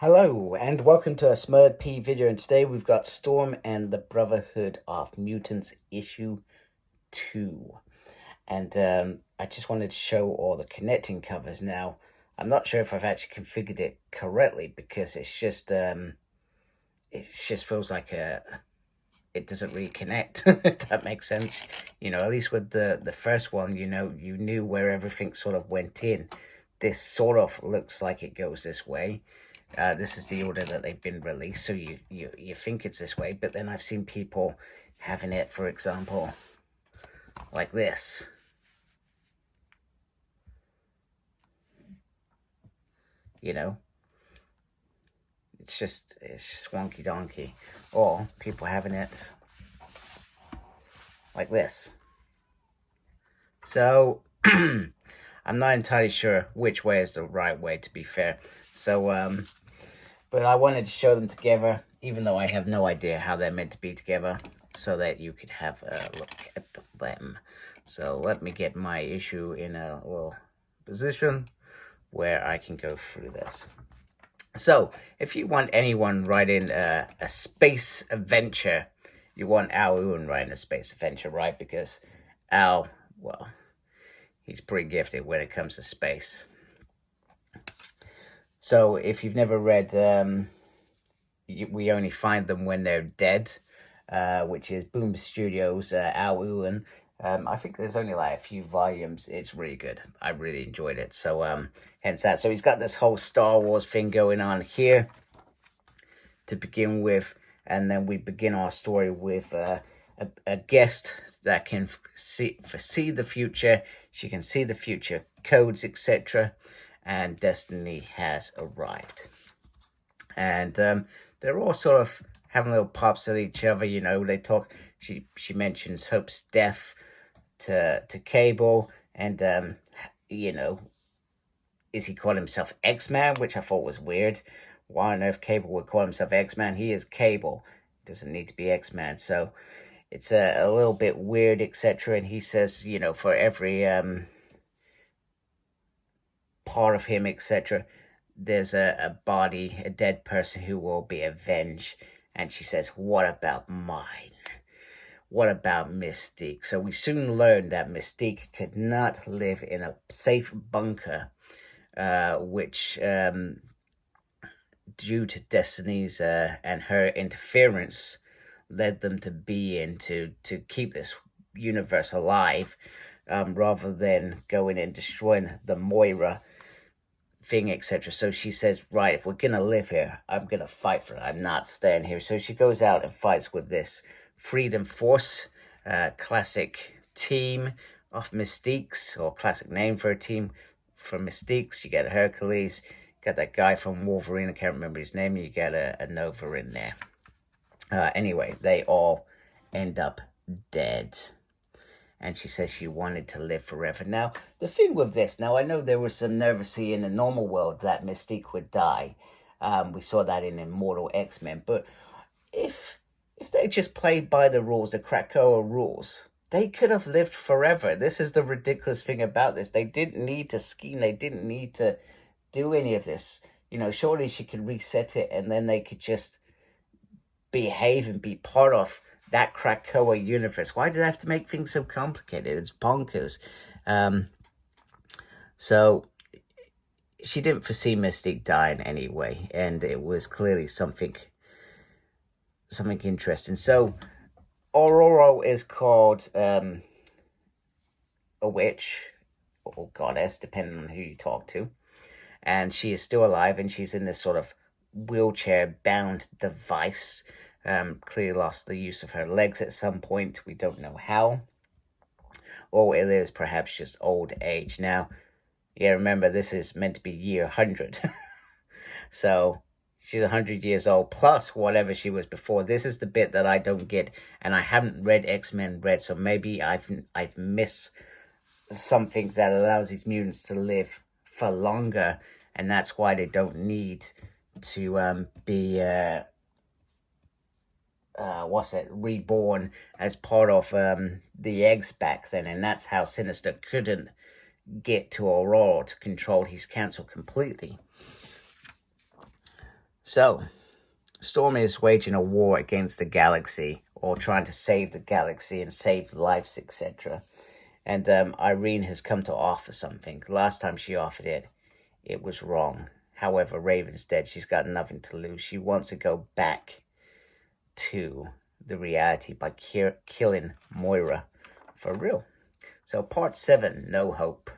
Hello and welcome to a smerdp video, and today we've got Storm and the Brotherhood of Mutants issue 2. And I just wanted to show all the connecting covers. Now, I'm not sure if I've actually configured it correctly because it just feels like it doesn't really connect, if that makes sense. At least with the first one, you knew where everything sort of went in. This sort of looks like it goes this way. This is the order that they've been released, so you think it's this way, but then I've seen people having it, for example, like this. It's just wonky donkey. Or people having it like this. So I'm not entirely sure which way is the right way, to be fair. So but I wanted to show them together, even though I have no idea how they're meant to be together, so that you could have a look at them. So let me get my issue in a little position where I can go through this. So if you want anyone writing a space adventure, you want Ewing writing a space adventure, right? Because Al, well, he's pretty gifted when it comes to space. So if you've never read We Only Find Them When They're Dead, which is Boom Studios, Al Ewing. I think there's only like a few volumes. It's really good. I really enjoyed it. So hence that. So he's got this whole Star Wars thing going on here to begin with. And then we begin our story with a guest that can foresee the future. She can see the future codes, etc. And Destiny has arrived. And they're all sort of having little pops at each other. They talk. She mentions Hope's death to Cable, and is he calling himself X-Man, which I thought was weird. Why on earth Cable would call himself X-Man? He is Cable. Doesn't need to be X-Man. So it's a little bit weird, etc. And he says, for every part of him, etc., there's a body, a dead person who will be avenged. And she says, what about mine? What about Mystique? So we soon learned that Mystique could not live in a safe bunker, which, due to Destiny's and her interference, led them to be in to keep this universe alive, rather than going and destroying the Moira thing, etc. So she says, right, if we're gonna live here, I'm gonna fight for it. I'm not staying here. So she goes out and fights with this Freedom Force, classic team of Mystiques, or classic name for a team for Mystiques. You get Hercules, you got that guy from Wolverine, I can't remember his name, you get a Nova in there. Anyway, they all end up dead. And she says she wanted to live forever. Now, the thing with this, now I know there was some nervousy in the normal world that Mystique would die. We saw that in Immortal X-Men. But if they just played by the rules, the Krakoa rules, they could have lived forever. This is the ridiculous thing about this. They didn't need to scheme. They didn't need to do any of this. Surely she could reset it and then they could just behave and be part of that Krakoa universe. Why do they have to make things so complicated? It's bonkers. So she didn't foresee Mystique dying anyway, and it was clearly something interesting. So Ororo is called a witch or goddess, depending on who you talk to, and she is still alive, and she's in this sort of wheelchair-bound device. Clearly lost the use of her legs at some point. We don't know how. Or it is perhaps just old age. Now, yeah, remember, this is meant to be year 100. So she's 100 years old, plus whatever she was before. This is the bit that I don't get, and I haven't read X-Men Red, so maybe I've missed something that allows these mutants to live for longer, and that's why they don't need to be reborn as part of the eggs back then, and that's how Sinister couldn't get to Ororo to control his council completely. So, Storm is waging a war against the galaxy, or trying to save the galaxy and save lives, etc. And Irene has come to offer something. Last time she offered it, it was wrong. However, Raven's dead. She's got nothing to lose. She wants to go back to the reality by killing Moira for real. So part 7, No Hope,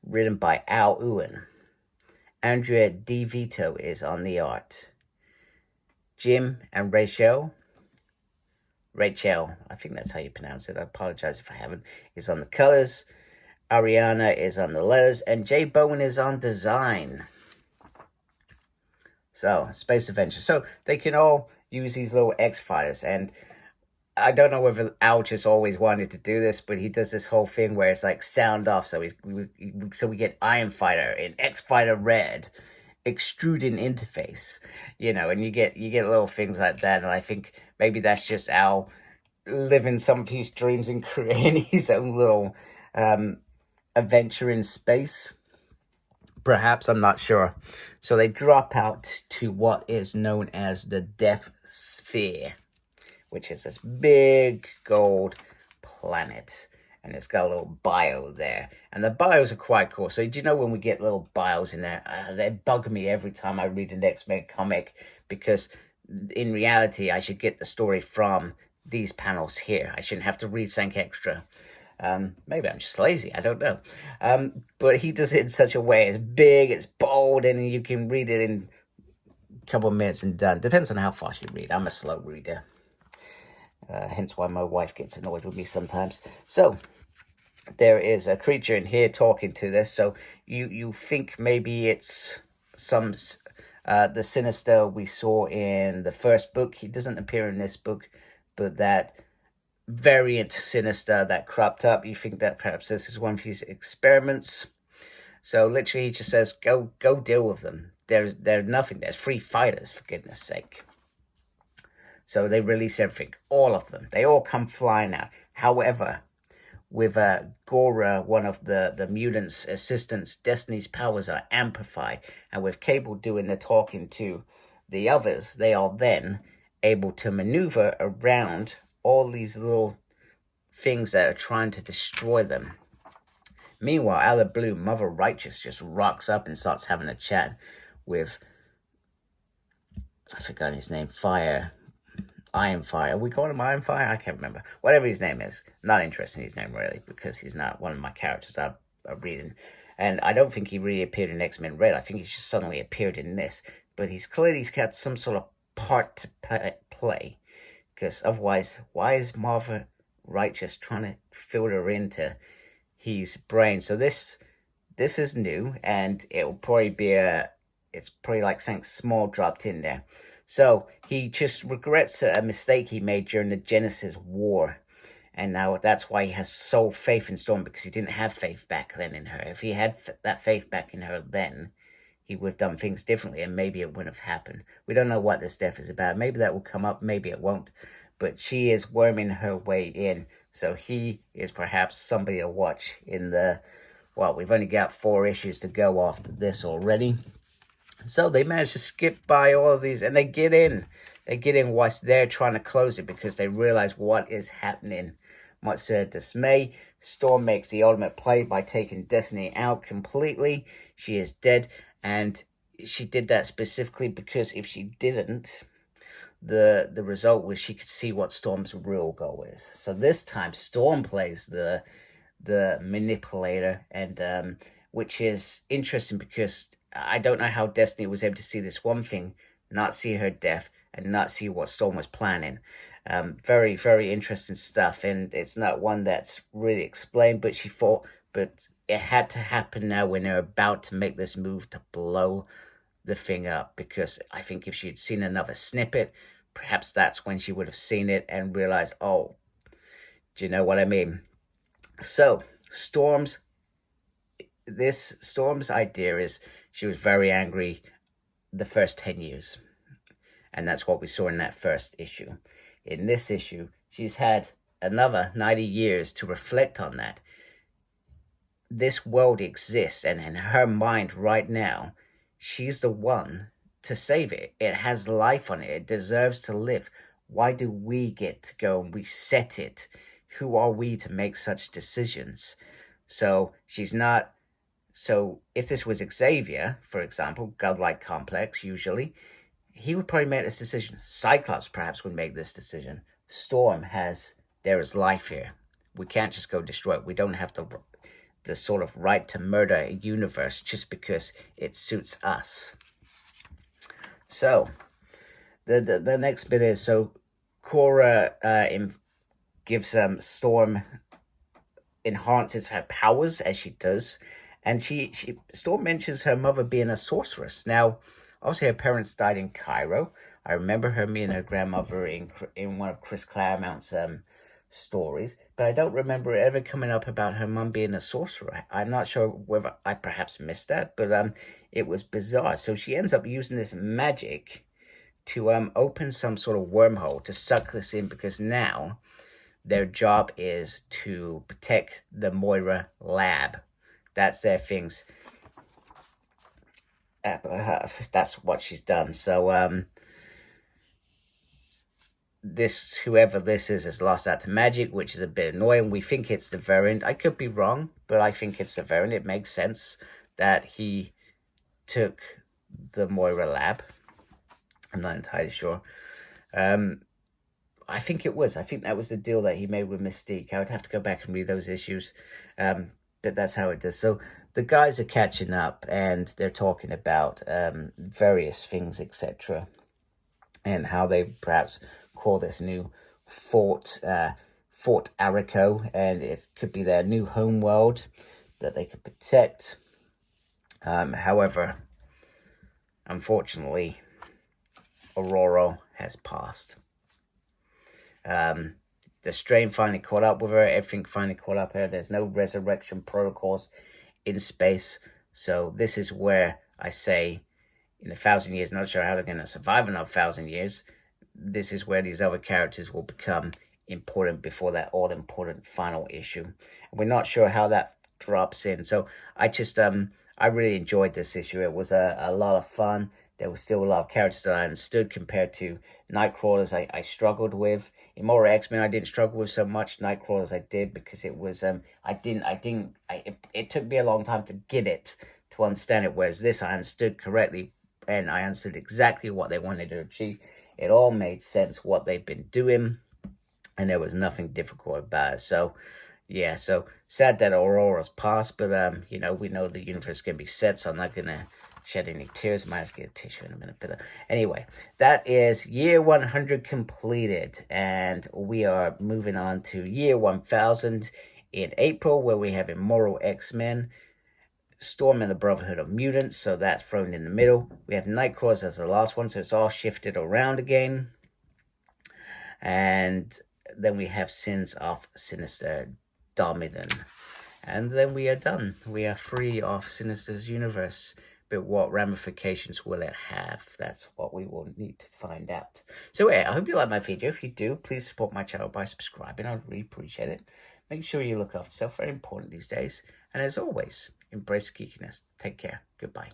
written by Ewing. Andrea Vito is on the art. Jim and Rachel, I think that's how you pronounce it, I apologize if I haven't, is on the colors. Ariana is on the letters, and Jay Bowen is on design. So, Space Adventure. So, they can all use these little X-Fighters, and I don't know whether Al just always wanted to do this, but he does this whole thing where it's like sound off, so we get Iron Fighter and X-Fighter Red, extruding interface, and you get little things like that, and I think maybe that's just Al living some of his dreams and creating his own little adventure in space. Perhaps, I'm not sure. So they drop out to what is known as the Death Sphere, which is this big gold planet. And it's got a little bio there. And the bios are quite cool. So do you know when we get little bios in there, they bug me every time I read an X-Men comic, because in reality, I should get the story from these panels here. I shouldn't have to read something extra. Maybe I'm just lazy, I don't know. But he does it in such a way, it's big, it's bold, and you can read it in a couple of minutes and done. Depends on how fast you read. I'm a slow reader. Hence why my wife gets annoyed with me sometimes. So, there is a creature in here talking to this, so you think maybe it's some the Sinister we saw in the first book. He doesn't appear in this book, but that variant Sinister that cropped up, you think that perhaps this is one of his experiments. So literally he just says, go deal with them. There's nothing. There's 3 fighters, for goodness sake. So they release everything, all of them. They all come flying out. However, with Gora, one of the mutants' assistants, Destiny's powers are amplified. And with Cable doing the talking to the others, they are then able to maneuver around all these little things that are trying to destroy them. Meanwhile, out of the blue, Mother Righteous just rocks up and starts having a chat with, I forgot his name, Iron Fire. We call him Iron Fire? I can't remember. Whatever his name is. Not interested in his name, really, because he's not one of my characters I'm reading. And I don't think he really appeared in X-Men Red. I think he's just suddenly appeared in this. But he's got some sort of part to play. Because otherwise, why is Mother Righteous trying to filter into his brain? So this is new, and it'll probably be it's probably like something small dropped in there. So he just regrets a mistake he made during the Genesis War. And now that's why he has so faith in Storm, because he didn't have faith back then in her. If he had that faith back in her then, he would have done things differently, and maybe it wouldn't have happened. We don't know what this death is about. Maybe that will come up, maybe it won't. But she is worming her way in. So he is perhaps somebody to watch in the... Well, we've only got 4 issues to go after this already. So they managed to skip by all of these, and they get in. They get in whilst they're trying to close it, because they realize what is happening. Much to their dismay, Storm makes the ultimate play by taking Destiny out completely. She is dead, and she did that specifically because if she didn't, the result was she could see what Storm's real goal is. So this time, Storm plays the manipulator, and which is interesting because I don't know how Destiny was able to see this one thing, not see her death, and not see what Storm was planning. Very, very interesting stuff, and it's not one that's really explained, but she thought, but it had to happen now when they're about to make this move to blow the thing up, because I think if she had seen another snippet, perhaps that's when she would have seen it and realized, oh, do you know what I mean? So, Storm's idea is she was very angry the first 10 years. And that's what we saw in that first issue. In this issue, she's had another 90 years to reflect on that. This world exists, and in her mind right now, she's the one to save it. It has life on it. It deserves to live. Why do we get to go and reset it? Who are we to make such decisions? So she's not. So if this was Xavier, for example, godlike complex, usually, he would probably make this decision. Cyclops perhaps would make this decision. Storm has, there is life here. We can't just go destroy it. We don't have the sort of right to murder a universe just because it suits us. So the next bit is, so Cora gives Storm, enhances her powers as she does, and she Storm mentions her mother being a sorceress. Now, obviously her parents died in Cairo. I remember her meeting her grandmother in one of Chris Claremont's stories, but I don't remember it ever coming up about her mum being a sorcerer. I'm not sure whether I perhaps missed that, but it was bizarre. So she ends up using this magic to open some sort of wormhole to suck this in, because now their job is to protect the Moira lab. That's their things. That's what she's done. So whoever this is has lost out to magic, which is a bit annoying. We think it's the variant. I could be wrong, but I think it's the variant. It makes sense that he took the Moira lab. I'm not entirely sure. I think it was. I think that was the deal that he made with Mystique. I would have to go back and read those issues. But that's how it does. So the guys are catching up and they're talking about various things, etc. And how they perhaps call this new Fort Arico, and it could be their new home world that they could protect. However, unfortunately, Ororo has passed. The strain finally caught up with her. Everything finally caught up with her. There's no resurrection protocols in space. So this is where I say, in 1,000 years, not sure how they're going to survive another 1,000 years. This is where these other characters will become important before that all-important final issue. We're not sure how that drops in. So I really enjoyed this issue. It was a lot of fun. There was still a lot of characters that I understood compared to Nightcrawlers I struggled with. Immortal X-Men I didn't struggle with so much. Nightcrawlers I did, because it was it took me a long time to get it, to understand it, whereas this I understood correctly, and I understood exactly what they wanted to achieve. It all made sense what they've been doing, and there was nothing difficult about it. So yeah, so sad that Aurora's passed, but we know the universe can be set, so I'm not gonna shed any tears. Might have to get a tissue in a minute, but anyway, that is year 100 completed, and we are moving on to year 1000 in April, where we have Immortal X-Men, Storm and the Brotherhood of Mutants, so that's thrown in the middle. We have Nightcrawlers as the last one, so it's all shifted around again. And then we have Sins of Sinister Dominant. And then we are done. We are free of Sinister's universe. But what ramifications will it have? That's what we will need to find out. So yeah, I hope you like my video. If you do, please support my channel by subscribing. I'd really appreciate it. Make sure you look after yourself. Very important these days. And as always, embrace geekiness. Take care. Goodbye.